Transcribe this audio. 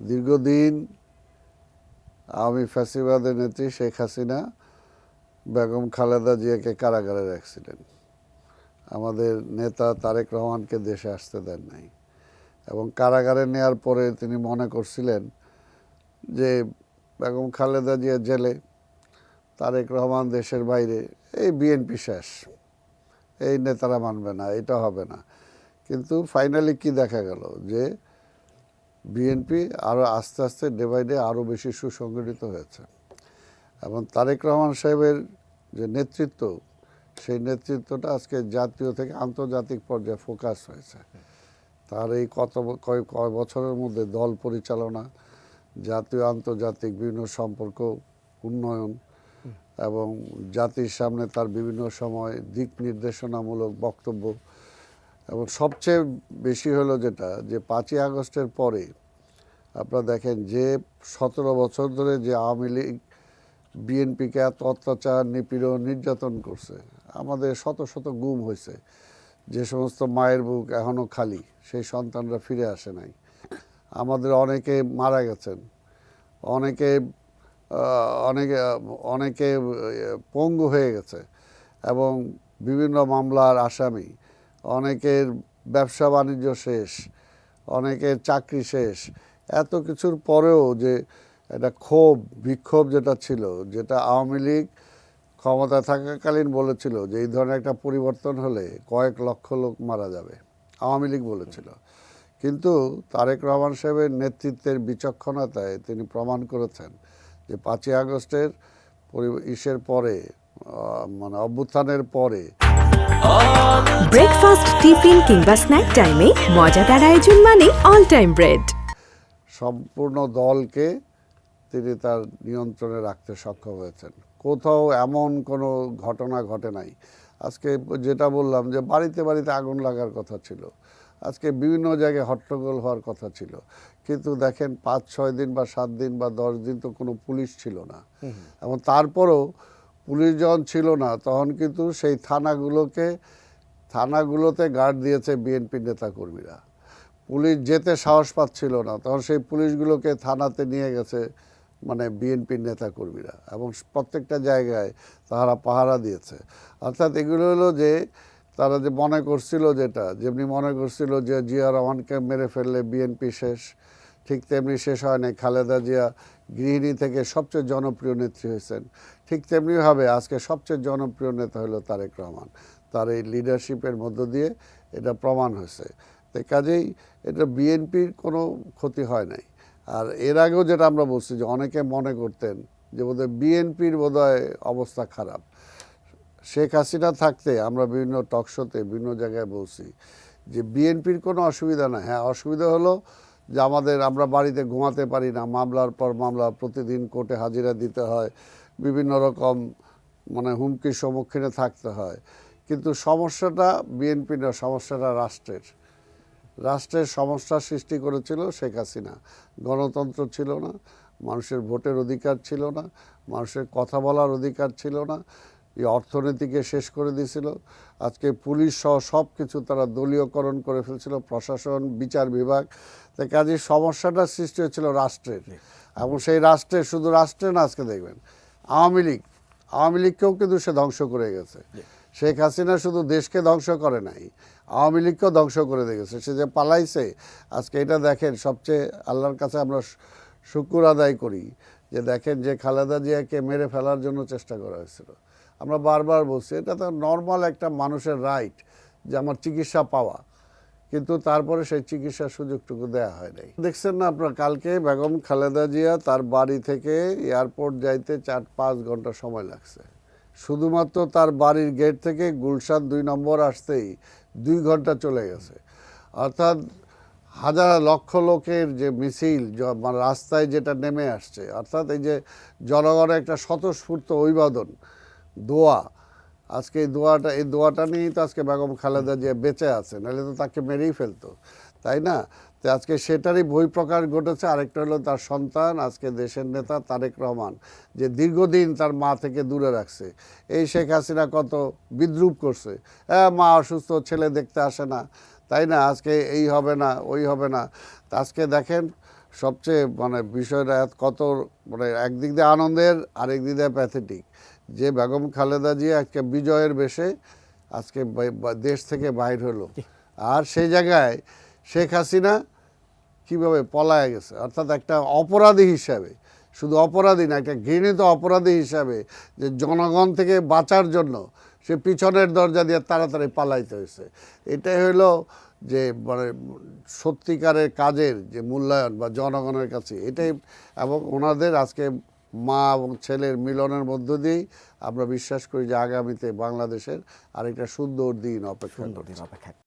দীর্ঘদিন আওয়ামী ফ্যাসিবাদের নেত্রী শেখ হাসিনা বেগম খালেদা জিয়াকে কারাগারে রাখছিলেন। আমাদের নেতা তারেক রহমানকে দেশে আসতে দেন নাই এবং কারাগারে নেওয়ার পরে তিনি মনে করছিলেন যে বেগম খালেদা জিয়া জেলে, তারেক রহমান দেশের বাইরে, এই বিএনপি শেষ, এই নেতারা মানবে না, এটা হবে না। কিন্তু ফাইনালি কি দেখা গেল যে বিএনপি আরও আস্তে আস্তে ডে বাই ডে আরও বেশি সুসংগঠিত হয়েছে এবং তারেক রহমান সাহেবের যে নেতৃত্ব, সেই নেতৃত্বটা আজকে জাতীয় থেকে আন্তর্জাতিক পর্যায়ে ফোকাস হয়েছে। তার এই কয় বছরের মধ্যে দল পরিচালনা, জাতীয় আন্তর্জাতিক বিভিন্ন সম্পর্ক উন্নয়ন এবং জাতির সামনে তার বিভিন্ন সময় দিক নির্দেশনামূলক বক্তব্য, এবং সবচেয়ে বেশি হলো যেটা যে 5ই আগস্টের পরে আপনারা দেখেন যে 17 বছর ধরে যে আওয়ামী লীগ বিএনপিকে এত অত্যাচার, নিপীড়ন, নির্যাতন করছে, আমাদের শত শত গুম হয়েছে, যে সমস্ত মায়ের বুক এখনও খালি, সেই সন্তানরা ফিরে আসে নাই, আমাদের অনেকে মারা গেছেন, অনেকে অনেকে অনেকে পঙ্গু হয়ে গেছে এবং বিভিন্ন মামলার আসামি, অনেকের ব্যবসা বাণিজ্য শেষ, অনেকের চাকরি শেষ। এত কিছুর পরেও যে একটা বিক্ষোভ যেটা ছিল, যেটা আওয়ামী লীগ ক্ষমতা থাকাকালীন বলেছিল যে এই ধরনের একটা পরিবর্তন হলে কয়েক লক্ষ লোক মারা যাবে, আওয়ামী লীগ বলেছিল। কিন্তু তারেক রহমান সাহেবের নেতৃত্বের বিচক্ষণতায় তিনি প্রমাণ করেছেন যে 5ই আগস্টের ইসের পরে, মানে অভ্যুত্থানের পরে ব্রেকফাস্ট, টিফিন কিংবা স্ন্যাক টাইমে মজাদার আয়োজন মানে অল টাইম ব্রেড। সম্পূর্ণ দলকে তিনি তার নিয়ন্ত্রণে রাখতে সক্ষম হয়েছেন। কোথাও এমন কোনো ঘটনা ঘটে নাই। আজকে যেটা বললাম যে বাড়িতে বাড়িতে আগুন লাগার কথা ছিল, আজকে বিভিন্ন জায়গায় হট্টগোল হওয়ার কথা ছিল, কিন্তু দেখেন 5-6 দিন বা 7 দিন বা 10 দিন তো কোনো পুলিশ ছিল না। এবং তারপরও পুলিশ যখন ছিল না তখন কিন্তু সেই থানাগুলোতে গার্ড দিয়েছে বিএনপি নেতাকর্মীরা। পুলিশ যেতে সাহস পাচ্ছিল না, তখন সেই পুলিশগুলোকে থানাতে নিয়ে গেছে মানে বিএনপির নেতাকর্মীরা, এবং প্রত্যেকটা জায়গায় তারা পাহারা দিয়েছে। অর্থাৎ এগুলো হলো যে তারা যে মনে করছিল, যেমনি মনে করছিল যে জিয়া রহমানকে মেরে ফেললে বিএনপি শেষ, ঠিক তেমনি শেষ হয় নাই। খালেদা জিয়া গৃহিণী থেকে সবচেয়ে জনপ্রিয় নেত্রী হয়েছেন, ঠিক তেমনিভাবে আজকে সবচেয়ে জনপ্রিয় নেতা হলো তারেক রহমান। তার এই লিডারশিপের মধ্য দিয়ে এটা প্রমাণ হয়েছে। তো কাজেই এটা বিএনপির কোনো ক্ষতি হয় নাই। আর এর আগেও যেটা আমরা বলছি যে অনেকে মনে করতেন যে বোধহয় বিএনপির বোধহয় অবস্থা খারাপ। শেখ হাসিনা থাকতে আমরা বিভিন্ন টকশোতে বিভিন্ন জায়গায় বলছি যে বিএনপির কোনো অসুবিধা না। হ্যাঁ, অসুবিধা হলো যে আমরা বাড়িতে ঘুমাতে পারি না, মামলার পর মামলা, প্রতিদিন কোর্টে হাজিরা দিতে হয়, বিভিন্ন রকম মানে হুমকির সম্মুখীনে থাকতে হয়। কিন্তু সমস্যাটা বিএনপি না, সমস্যাটা রাষ্ট্রের সমস্যার সৃষ্টি করেছিল শেখ হাসিনা। গণতন্ত্র ছিল না, মানুষের ভোটের অধিকার ছিল না, মানুষের কথা বলার অধিকার ছিল না, এই অর্থনীতিকে শেষ করে দিয়েছিল। আজকে পুলিশ সহ সব কিছু তারা দলীয়করণ করে ফেলছিল, প্রশাসন, বিচার বিভাগ। তাই কাজে সমস্যাটা সৃষ্টি হয়েছিল রাষ্ট্রের, এবং সেই শুধু রাষ্ট্রে না, আজকে দেখবেন আওয়ামী লীগকেও কিন্তু সে ধ্বংস করে গেছে। শেখ হাসিনা শুধু দেশকে ধ্বংস করে নাই, আওয়ামী লীগকেও ধ্বংস করে দিয়েছে। সে যে পালাইছে, আজকে এটা দেখেন, সবচেয়ে আল্লাহর কাছে আমরা শুকর আদায় করি যে দেখেন যে খালেদা জিয়াকে মেরে ফেলার জন্য চেষ্টা করা হয়েছিল। আমরা বারবার বলছি এটা তো নর্মাল একটা মানুষের রাইট যে আমার চিকিৎসা পাওয়া, কিন্তু তারপরে সেই চিকিৎসার সুযোগটুকু দেওয়া হয় নাই। দেখছেন না আপনার, কালকে বেগম খালেদা জিয়া তার বাড়ি থেকে এয়ারপোর্ট যাইতে 4-5 ঘন্টা সময় লাগছে। শুধুমাত্র তার বাড়ির গেট থেকে গুলশান 2 নম্বর আসতেই 2 ঘন্টা চলে গেছে। অর্থাৎ লক্ষ লোকের যে মিছিল, মানে রাস্তায় যেটা নেমে আসছে, অর্থাৎ এই যে জনগণের একটা স্বতঃস্ফূর্ত অভিবাদন, দোয়া, আজকে এই দোয়াটা নিয়েই তো আজকে বেগম খালেদা জিয়া বেঁচে আছে, নাহলে তো তাকে মেরেই ফেলতো, তাই না? তো আজকে সেটারই বহিঃপ্রকাশ ঘটেছে। আরেকটা হলো তার সন্তান, আজকে দেশের নেতা তারেক রহমান, যে দীর্ঘদিন তার মা থেকে দূরে রাখছে। এই শেখ হাসিনা কত বিদ্রূপ করছে, মা অসুস্থ, ছেলে দেখতে আসে না, তাই না? আজকে এই হবে না, ওই হবে না। আজকে দেখেন সবচেয়ে মানে বিষয়টা কত মানে একদিক দিয়ে আনন্দের, আরেক দিক দিয়ে প্যাথেটিক, যে বেগম খালেদা জিয়া আজকে বিজয়ের বেশে আজকে দেশ থেকে বাইর হলো, আর সেই জায়গায় শেখ হাসিনা কিভাবে পলায় গেছে, অর্থাৎ একটা অপরাধী হিসাবে, শুধু অপরাধী না, একটা ঘৃণিত অপরাধী হিসাবে, যে জনগণ থেকে বাঁচার জন্য সে পিছনের দরজা দিয়ে তাড়াতাড়ি পালাইতে হয়েছে। এটাই হলো যে মানে সত্যিকারের কাজের যে মূল্যায়ন বা জনগণের কাছে এটাই। এবং ওনাদের আজকে মা এবং ছেলের মিলনের মধ্য দিয়েই আমরা বিশ্বাস করি যে আগামীতে বাংলাদেশের আরেকটা সুন্দর দিন অপেক্ষা করছে।